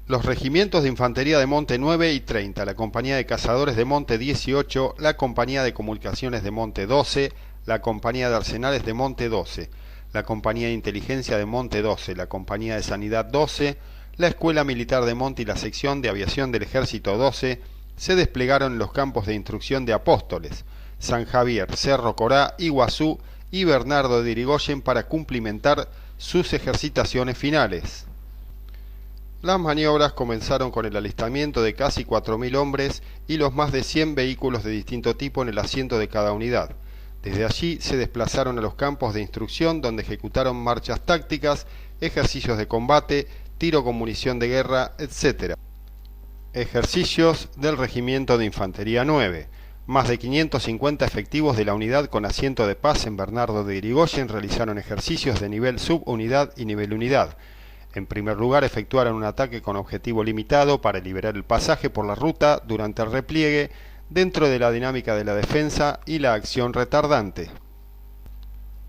Los regimientos de infantería de Monte 9 y 30, la compañía de cazadores de Monte 18, la compañía de comunicaciones de Monte 12, la compañía de arsenales de Monte 12, la compañía de inteligencia de Monte 12, la compañía de sanidad 12, la escuela militar de Monte y la sección de aviación del ejército 12 se desplegaron en los campos de instrucción de Apóstoles, San Javier, Cerro Corá, Iguazú y Bernardo de Irigoyen para cumplimentar sus ejercitaciones finales. Las maniobras comenzaron con el alistamiento de casi 4.000 hombres y los más de 100 vehículos de distinto tipo en el asiento de cada unidad. Desde allí se desplazaron a los campos de instrucción donde ejecutaron marchas tácticas, ejercicios de combate, tiro con munición de guerra, etc. Ejercicios del Regimiento de Infantería 9. Más de 550 efectivos de la unidad con asiento de paz en Bernardo de Irigoyen realizaron ejercicios de nivel subunidad y nivel unidad. En primer lugar, efectuaron un ataque con objetivo limitado para liberar el pasaje por la ruta durante el repliegue dentro de la dinámica de la defensa y la acción retardante.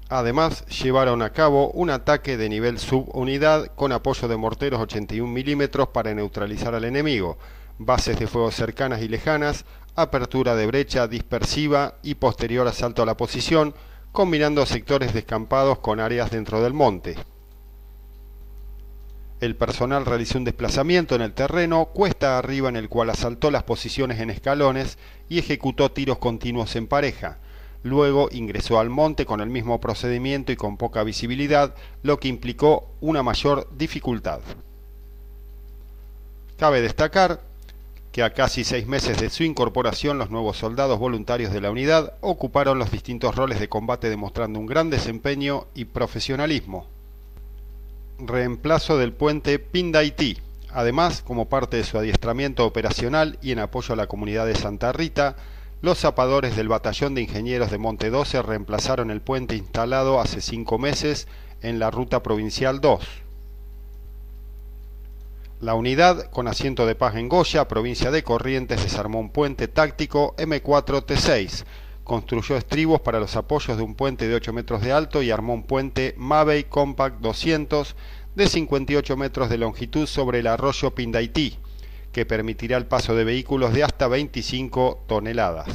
Además, llevaron a cabo un ataque de nivel subunidad con apoyo de morteros 81 mm para neutralizar al enemigo, bases de fuego cercanas y lejanas, apertura de brecha dispersiva y posterior asalto a la posición, combinando sectores descampados con áreas dentro del monte. El personal realizó un desplazamiento en el terreno, cuesta arriba, en el cual asaltó las posiciones en escalones y ejecutó tiros continuos en pareja. Luego ingresó al monte con el mismo procedimiento y con poca visibilidad, lo que implicó una mayor dificultad. Cabe destacar que a casi 6 meses de su incorporación, los nuevos soldados voluntarios de la unidad ocuparon los distintos roles de combate demostrando un gran desempeño y profesionalismo. Reemplazo del puente Pindaití. Además, como parte de su adiestramiento operacional y en apoyo a la comunidad de Santa Rita, los zapadores del Batallón de Ingenieros de Monte 12 reemplazaron el puente instalado hace 5 meses en la Ruta Provincial 2. La unidad, con asiento de paz en Goya, provincia de Corrientes, desarmó un puente táctico M4T6, construyó estribos para los apoyos de un puente de 8 metros de alto y armó un puente Mavey Compact 200 de 58 metros de longitud sobre el arroyo Pindaití, que permitirá el paso de vehículos de hasta 25 toneladas.